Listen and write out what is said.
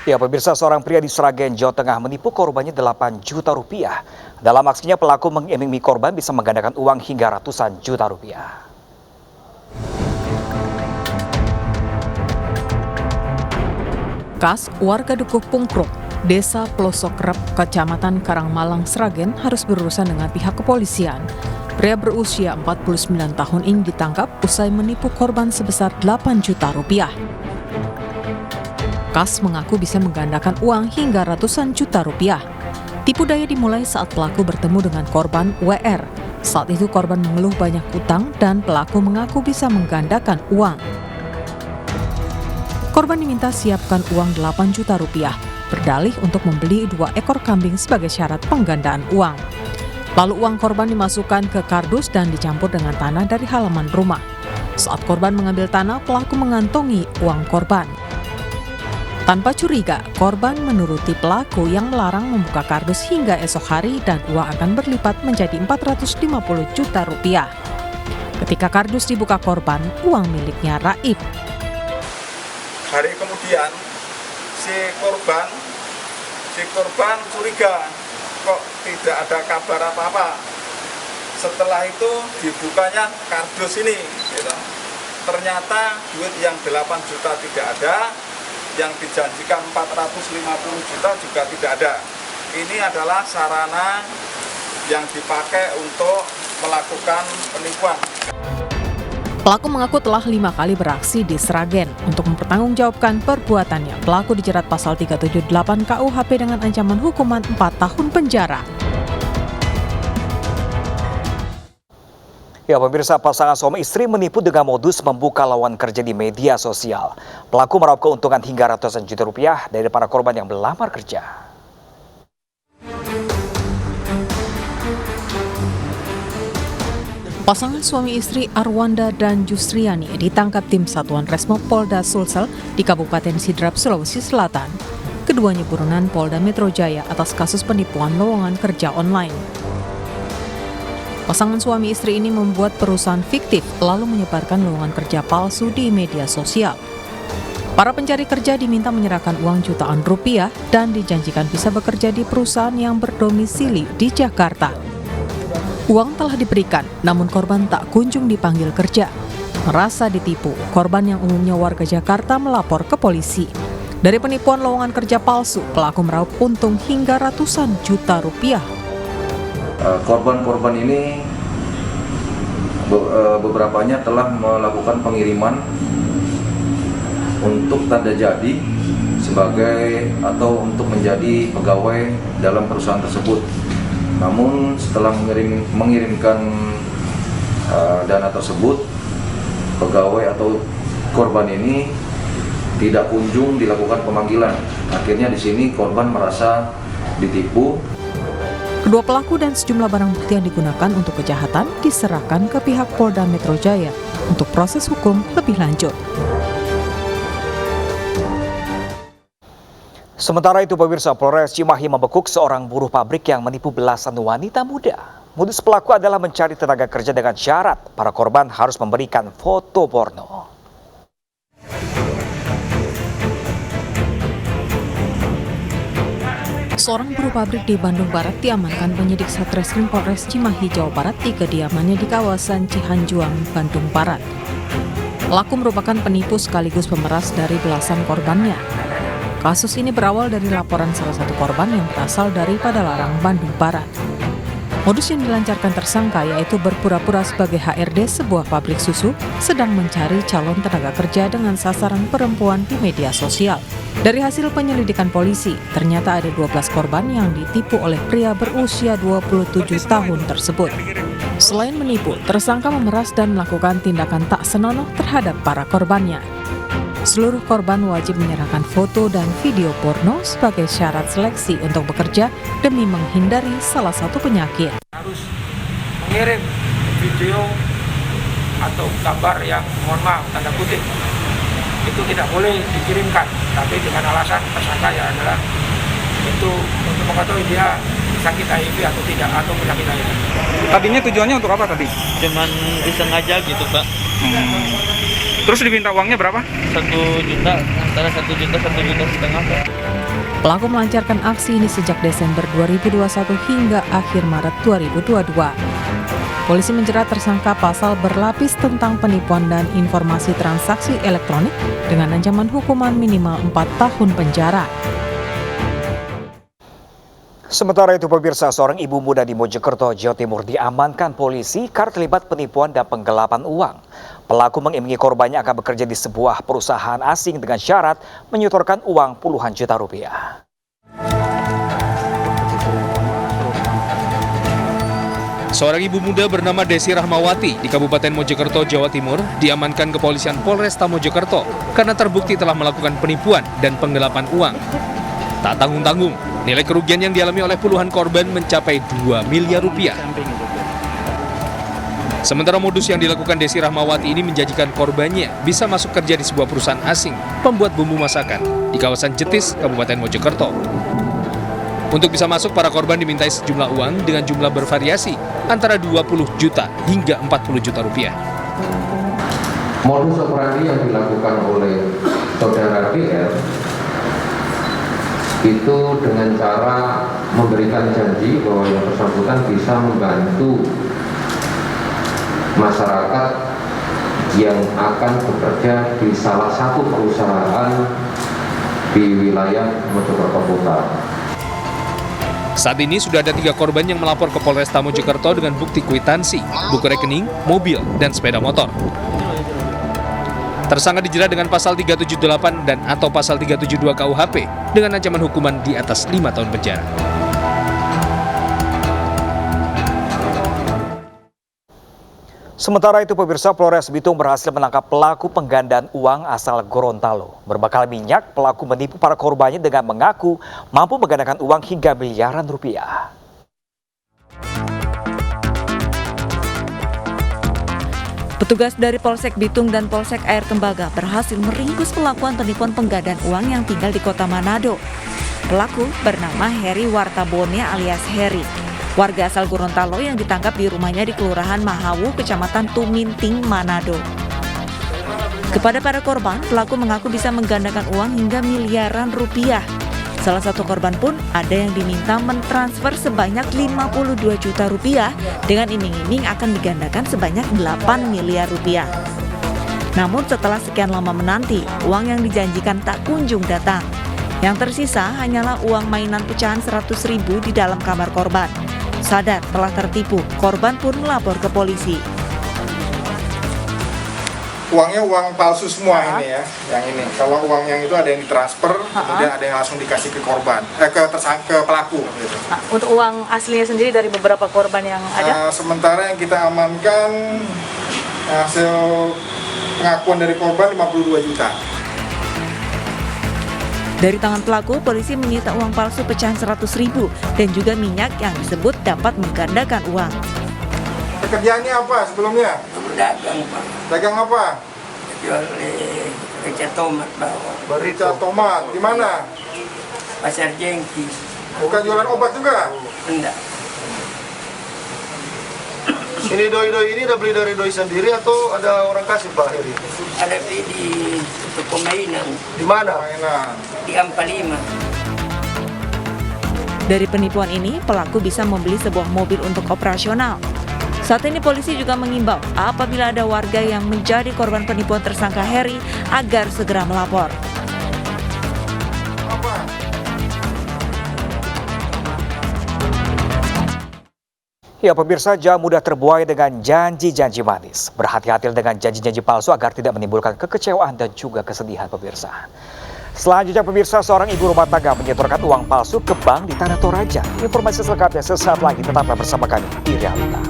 Ya, pemirsa, seorang pria di Sragen, Jawa Tengah menipu korbannya 8 juta rupiah. Dalam aksinya, pelaku mengiming-imingi korban bisa menggandakan uang hingga ratusan juta rupiah. Kas, warga Dukuh Pungkruk, Desa Pelosok Rep, Kecamatan Karangmalang, Sragen harus berurusan dengan pihak kepolisian. Pria berusia 49 tahun ini ditangkap usai menipu korban sebesar 8 juta rupiah. Kas mengaku bisa menggandakan uang hingga ratusan juta rupiah. Tipu daya dimulai saat pelaku bertemu dengan korban WR. Saat itu korban mengeluh banyak utang dan pelaku mengaku bisa menggandakan uang. Korban diminta siapkan uang 8 juta rupiah, berdalih untuk membeli 2 ekor kambing sebagai syarat penggandaan uang. Lalu uang korban dimasukkan ke kardus dan dicampur dengan tanah dari halaman rumah. Saat korban mengambil tanah, pelaku mengantongi uang korban. Tanpa curiga, korban menuruti pelaku yang melarang membuka kardus hingga esok hari dan uang akan berlipat menjadi 450 juta rupiah. Ketika kardus dibuka korban, uang miliknya raib. Hari kemudian si korban curiga kok tidak ada kabar apa-apa. Setelah itu dibukanya kardus ini, gitu. Ternyata duit yang 8 juta tidak ada, yang dijanjikan 450 juta juga tidak ada. Ini adalah sarana yang dipakai untuk melakukan penipuan. Pelaku mengaku telah 5 kali beraksi di Sragen. Untuk mempertanggungjawabkan perbuatannya, pelaku dijerat pasal 378 KUHP dengan ancaman hukuman 4 tahun penjara. Ya, pemirsa, pasangan suami istri menipu dengan modus membuka lowongan kerja di media sosial. Pelaku meraup keuntungan hingga ratusan juta rupiah dari para korban yang melamar kerja. Pasangan suami istri Arwanda dan Jusriani ditangkap tim Satuan Resmob Polda Sulsel di Kabupaten Sidrap, Sulawesi Selatan. Keduanya buronan Polda Metro Jaya atas kasus penipuan lowongan kerja online. Pasangan suami istri ini membuat perusahaan fiktif lalu menyebarkan lowongan kerja palsu di media sosial. Para pencari kerja diminta menyerahkan uang jutaan rupiah dan dijanjikan bisa bekerja di perusahaan yang berdomisili di Jakarta. Uang telah diberikan, namun korban tak kunjung dipanggil kerja. Merasa ditipu, korban yang umumnya warga Jakarta melapor ke polisi. Dari penipuan lowongan kerja palsu, pelaku meraup untung hingga ratusan juta rupiah. Korban-korban ini beberapanya telah melakukan pengiriman untuk tanda jadi sebagai atau untuk menjadi pegawai dalam perusahaan tersebut. Namun setelah mengirimkan dana tersebut, pegawai atau korban ini tidak kunjung dilakukan pemanggilan. Akhirnya di sini korban merasa ditipu. Kedua pelaku dan sejumlah barang bukti yang digunakan untuk kejahatan diserahkan ke pihak Polda Metro Jaya untuk proses hukum lebih lanjut. Sementara itu, pemirsa, Polres Cimahi membekuk seorang buruh pabrik yang menipu belasan wanita muda. Modus pelaku adalah mencari tenaga kerja dengan syarat para korban harus memberikan foto porno. Seorang buruh pabrik di Bandung Barat diamankan penyidik Satreskrim Polres Cimahi, Jawa Barat di kediamannya di kawasan Cihanjuang, Bandung Barat. Pelaku merupakan penipu sekaligus pemeras dari belasan korbannya. Kasus ini berawal dari laporan salah satu korban yang berasal dari Padalarang, Bandung Barat. Modus yang dilancarkan tersangka yaitu berpura-pura sebagai HRD sebuah pabrik susu sedang mencari calon tenaga kerja dengan sasaran perempuan di media sosial. Dari hasil penyelidikan polisi, ternyata ada 12 korban yang ditipu oleh pria berusia 27 tahun tersebut. Selain menipu, tersangka memeras dan melakukan tindakan tak senonoh terhadap para korbannya. Seluruh korban wajib menyerahkan foto dan video porno sebagai syarat seleksi untuk bekerja demi menghindari salah satu penyakit. Harus mengirim video atau gambar yang mohon maaf tanda kutip itu tidak boleh dikirimkan, tapi dengan alasan tersangka ya adalah itu untuk mengetahui dia sakit HIV atau tidak atau penyakit HIV. Tadinya tujuannya untuk apa tadi? Cuman iseng aja gitu, Pak. Terus diminta uangnya berapa? 1 juta, antara 1 juta 1,5 juta. Pelaku melancarkan aksi ini sejak Desember 2021 hingga akhir Maret 2022. Polisi menjerat tersangka pasal berlapis tentang penipuan dan informasi transaksi elektronik dengan ancaman hukuman minimal 4 tahun penjara. Sementara itu pemirsa, seorang ibu muda di Mojokerto, Jawa Timur diamankan polisi karena terlibat penipuan dan penggelapan uang. Pelaku mengiming-imingi korbannya akan bekerja di sebuah perusahaan asing dengan syarat menyetorkan uang puluhan juta rupiah. Seorang ibu muda bernama Desi Rahmawati di Kabupaten Mojokerto, Jawa Timur diamankan kepolisian Polresta Mojokerto karena terbukti telah melakukan penipuan dan penggelapan uang. Tak tanggung-tanggung, nilai kerugian yang dialami oleh puluhan korban mencapai 2 miliar rupiah. Sementara modus yang dilakukan Desi Rahmawati ini menjanjikan korbannya bisa masuk kerja di sebuah perusahaan asing pembuat bumbu masakan di kawasan Jetis, Kabupaten Mojokerto. Untuk bisa masuk, para korban dimintai sejumlah uang dengan jumlah bervariasi antara 20 juta hingga 40 juta rupiah. Modus operandi yang dilakukan oleh saudara DR itu dengan cara memberikan janji bahwa yang bersangkutan bisa membantu masyarakat yang akan bekerja di salah satu perusahaan di wilayah Mojokerto Kota. Saat ini sudah ada 3 korban yang melapor ke Polresta Mojokerto dengan bukti kwitansi, buku rekening, mobil, dan sepeda motor. Tersangka dijerat dengan pasal 378 dan atau pasal 372 KUHP dengan ancaman hukuman di atas 5 tahun penjara. Sementara itu pemirsa, Polres Bitung berhasil menangkap pelaku penggandaan uang asal Gorontalo. Berbekal minyak, pelaku menipu para korbannya dengan mengaku mampu menggandakan uang hingga miliaran rupiah. Petugas dari Polsek Bitung dan Polsek Air Tembaga berhasil meringkus pelakuan penipuan penggandaan uang yang tinggal di kota Manado. Pelaku bernama Heri Wartabone alias Heri, warga asal Gorontalo yang ditangkap di rumahnya di Kelurahan Mahawu, Kecamatan Tuminting, Manado. Kepada para korban, pelaku mengaku bisa menggandakan uang hingga miliaran rupiah. Salah satu korban pun ada yang diminta mentransfer sebanyak 52 juta rupiah dengan iming-iming akan digandakan sebanyak 8 miliar rupiah. Namun setelah sekian lama menanti, uang yang dijanjikan tak kunjung datang. Yang tersisa hanyalah uang mainan pecahan 100.000 di dalam kamar korban. Sadar telah tertipu, korban pun melapor ke polisi. Uangnya uang palsu semua ini ya, yang ini. Kalau uang yang itu ada yang ditransfer, kemudian ada yang langsung dikasih ke korban, ke pelaku. Gitu. Untuk uang aslinya sendiri dari beberapa korban yang ada? Sementara yang kita amankan hasil pengakuan dari korban 52 juta. Dari tangan pelaku, polisi menyita uang palsu pecahan 100.000 dan juga minyak yang disebut dapat menggandakan uang. Pekerjaannya apa sebelumnya? Berdagang, Pak. Dagang apa? Jual rica tomat, Pak. Rica tomat. Di mana? Pasar Jengki. Bukan jualan obat juga? Enggak. Ini doi-doi ini udah beli dari doi sendiri atau ada orang kasih, Pak Heri? Ada beli di toko mainan. Di mana? Di Ampalima. Dari penipuan ini, pelaku bisa membeli sebuah mobil untuk operasional. Saat ini polisi juga mengimbau apabila ada warga yang menjadi korban penipuan tersangka Heri agar segera melapor. Ya pemirsa, jangan mudah terbuai dengan janji-janji manis. Berhati-hati dengan janji-janji palsu agar tidak menimbulkan kekecewaan dan juga kesedihan pemirsa. Selanjutnya pemirsa, seorang ibu rumah tangga menyetorkan uang palsu ke bank di Tanah Toraja. Informasi selengkapnya sesaat lagi, tetaplah bersama kami di Realita.